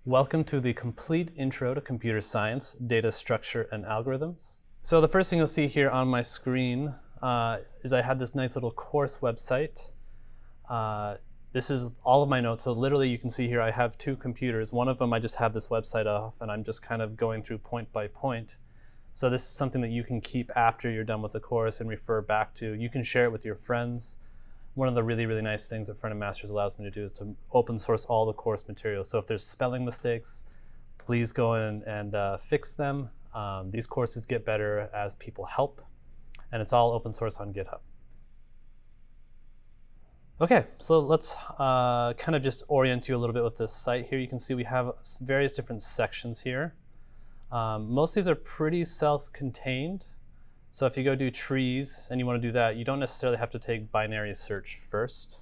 Welcome to the complete intro to computer science, data structure, and algorithms. So the first thing you'll see here on my screen is I had this nice little course website. This is all of my notes. So literally you can see here I have two computers. One of them I just have this website off and I'm just kind of going through point by point. So this is something that you can keep after you're done with the course and refer back to. You can share it with your friends. One of the really, really nice things that Front End Masters allows me to do is to open source all the course materials. So if there's spelling mistakes, please go in and fix them. These courses get better as people help, and it's all open source on GitHub. Okay, so let's kind of just orient you a little bit with this site here. You can see we have various different sections here. Most of these are pretty self-contained. So if you go do trees and you want to do that, you don't necessarily have to take binary search first,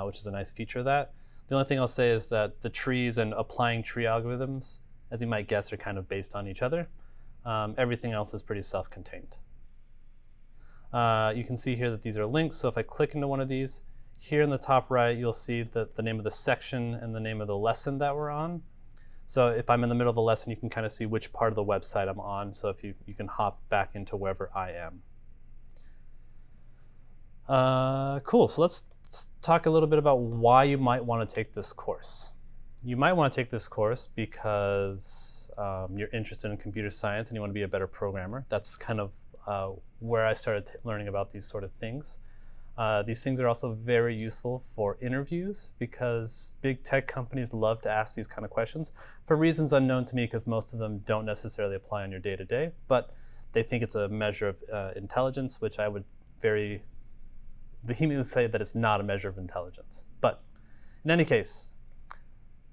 which is a nice feature of that. The only thing I'll say is that the trees and applying tree algorithms, as you might guess, are kind of based on each other. Everything else is pretty self-contained. You can see here that these are links. So if I click into one of these, here in the top right, you'll see that the name of the section and the name of the lesson that we're on. So if I'm in the middle of a lesson, you can kind of see which part of the website I'm on. So if you can hop back into wherever I am. Cool, so let's talk a little bit about why you might want to take this course. You might want to take this course because you're interested in computer science and you want to be a better programmer. That's kind of where I started learning about these sort of things. These things are also very useful for interviews because big tech companies love to ask these kind of questions for reasons unknown to me, because most of them don't necessarily apply on your day-to-day, but they think it's a measure of intelligence, which I would very vehemently say that it's not a measure of intelligence. But in any case,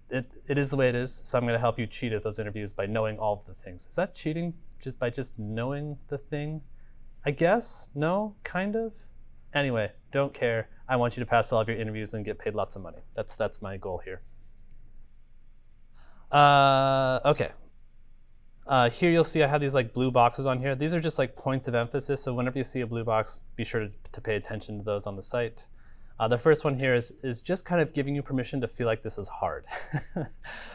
it is the way it is, so I'm going to help you cheat at those interviews by knowing all of the things. Is that cheating by just knowing the thing? I guess? No? Kind of? Anyway, don't care. I want you to pass all of your interviews and get paid lots of money. That's my goal here. Okay. Here you'll see I have these like blue boxes on here. These are just like points of emphasis. So whenever you see a blue box, be sure to pay attention to those on the site. The first one here is just kind of giving you permission to feel like this is hard.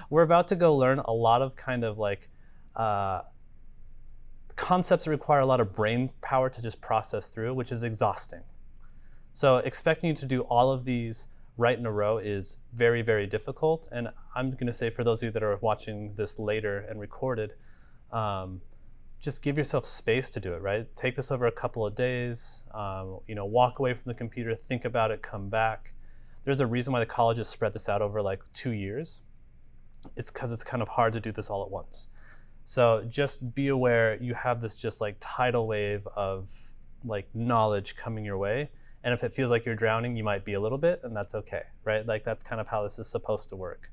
We're about to go learn a lot of kind of like concepts that require a lot of brain power to just process through, which is exhausting. So expecting you to do all of these right in a row is very, very difficult. And I'm going to say for those of you that are watching this later and recorded, just give yourself space to do it, right? Take this over a couple of days, walk away from the computer, think about it, come back. There's a reason why the colleges spread this out over like 2 years. It's because it's kind of hard to do this all at once. So just be aware you have this just like tidal wave of like knowledge coming your way. And if it feels like you're drowning, you might be a little bit, and that's okay, right? Like that's kind of how this is supposed to work.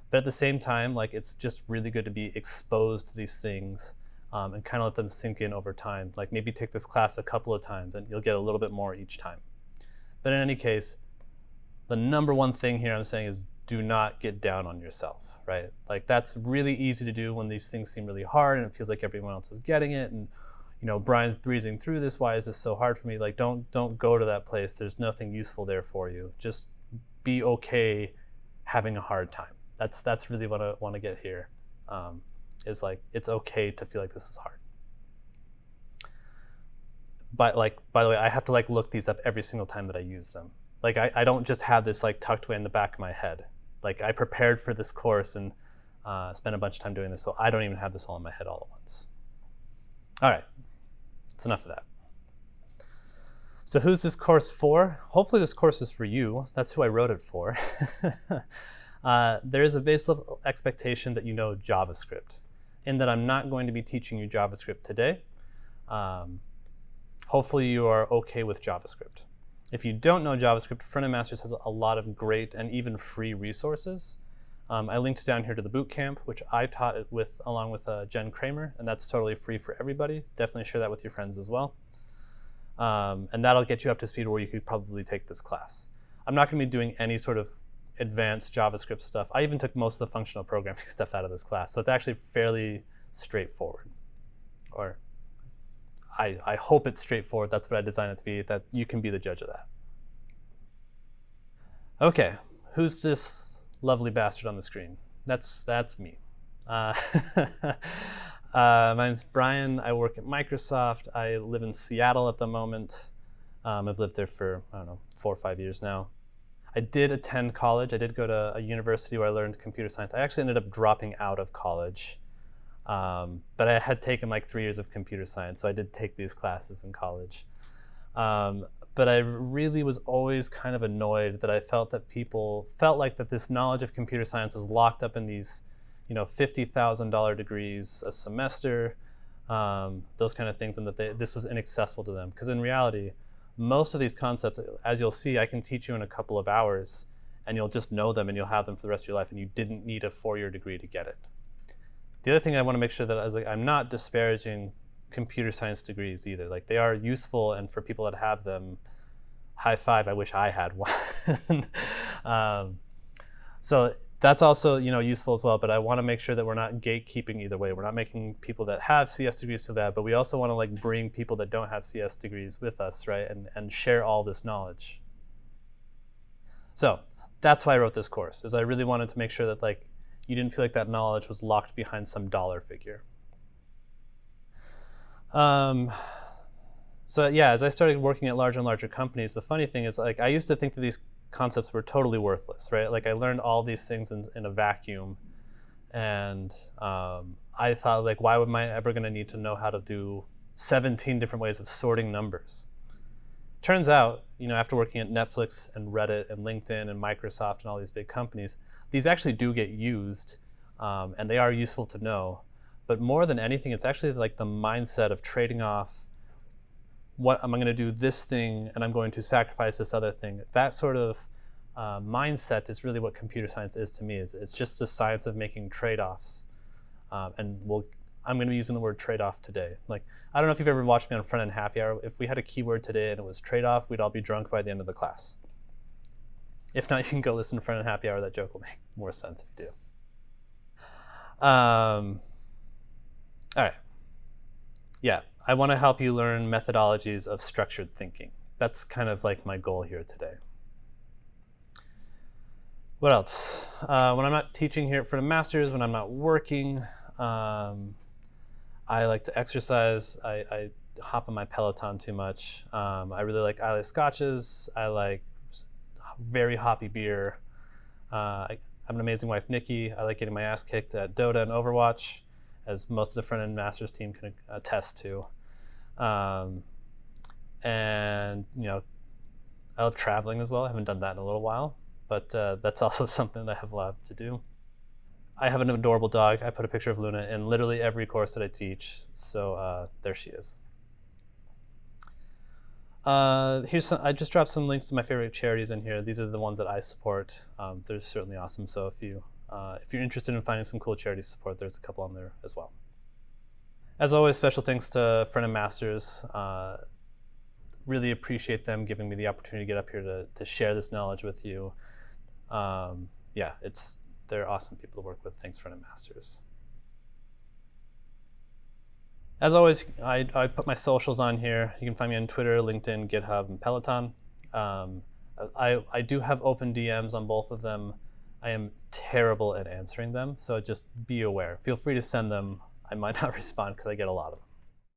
But at the same time, like it's just really good to be exposed to these things and kind of let them sink in over time. Like maybe take this class a couple of times and you'll get a little bit more each time. But in any case, the number one thing here I'm saying is do not get down on yourself, right? Like that's really easy to do when these things seem really hard and it feels like everyone else is getting it. And Brian's breezing through this. Why is this so hard for me? Like, don't go to that place. There's nothing useful there for you. Just be okay having a hard time. That's really what I want to get here. Is like it's okay to feel like this is hard. But like, by the way, I have to like look these up every single time that I use them. Like I don't just have this like tucked away in the back of my head. Like I prepared for this course and spent a bunch of time doing this, so I don't even have this all in my head all at once. All right. That's enough of that. So who's this course for? Hopefully this course is for you. That's who I wrote it for. There is a base level expectation that you know JavaScript, in that I'm not going to be teaching you JavaScript today. Hopefully you are okay with JavaScript. If you don't know JavaScript, Front End Masters has a lot of great and even free resources. I linked down here to the bootcamp, which I taught it along with Jen Kramer, and that's totally free for everybody. Definitely share that with your friends as well. And that'll get you up to speed where you could probably take this class. I'm not going to be doing any sort of advanced JavaScript stuff. I even took most of the functional programming stuff out of this class, so it's actually fairly straightforward. Or I hope it's straightforward. That's what I designed it to be, that you can be the judge of that. Okay, who's this lovely bastard on the screen? That's me. Uh, my name's Brian. I work at Microsoft. I live in Seattle at the moment. I've lived there for, I don't know, 4 or 5 years now. I did attend college. I did go to a university where I learned computer science. I actually ended up dropping out of college. But I had taken like 3 years of computer science, so I did take these classes in college. But I really was always kind of annoyed that I felt that people felt like that this knowledge of computer science was locked up in these, $50,000 degrees a semester, those kind of things, and that this was inaccessible to them. Because in reality, most of these concepts, as you'll see, I can teach you in a couple of hours, and you'll just know them and you'll have them for the rest of your life, and you didn't need a 4-year degree to get it. The other thing I want to make sure that I'm not disparaging computer science degrees either. Like, they are useful, and for people that have them, high five, I wish I had one. So that's also useful as well, but I want to make sure that we're not gatekeeping either way. We're not making people that have CS degrees feel bad, but we also want to like bring people that don't have CS degrees with us, right, and share all this knowledge. So that's why I wrote this course, is I really wanted to make sure that like you didn't feel like that knowledge was locked behind some dollar figure. So yeah, as I started working at larger and larger companies, the funny thing is, like, I used to think that these concepts were totally worthless, right? Like, I learned all these things in a vacuum, and I thought, like, why am I ever going to need to know how to do 17 different ways of sorting numbers? Turns out, after working at Netflix and Reddit and LinkedIn and Microsoft and all these big companies, these actually do get used, and they are useful to know. But more than anything, it's actually like the mindset of trading off, what am I going to do this thing and I'm going to sacrifice this other thing. That sort of mindset is really what computer science is to me. It's just the science of making trade-offs. I'm going to be using the word trade-off today. Like, I don't know if you've ever watched me on Front End Happy Hour. If we had a keyword today and it was trade-off, we'd all be drunk by the end of the class. If not, you can go listen to Front End Happy Hour. That joke will make more sense if you do. All right. Yeah, I want to help you learn methodologies of structured thinking. That's kind of like my goal here today. What else? When I'm not teaching here for the masters, when I'm not working, I like to exercise. I hop on my Peloton too much. I really like Islay scotches. I like very hoppy beer. I have an amazing wife, Nikki. I like getting my ass kicked at Dota and Overwatch, as most of the front-end masters team can attest to. And I love traveling as well. I haven't done that in a little while, but that's also something that I have loved to do. I have an adorable dog. I put a picture of Luna in literally every course that I teach, so there she is. I just dropped some links to my favorite charities in here. These are the ones that I support. They're certainly awesome, so if you're interested in finding some cool charity support, there's a couple on there as well. As always, special thanks to Front End Masters. Really appreciate them giving me the opportunity to get up here to share this knowledge with you. Yeah, they're awesome people to work with. Thanks, Front End Masters. As always, I put my socials on here. You can find me on Twitter, LinkedIn, GitHub, and Peloton. I do have open DMs on both of them. I am terrible at answering them, so just be aware. Feel free to send them. I might not respond because I get a lot of them.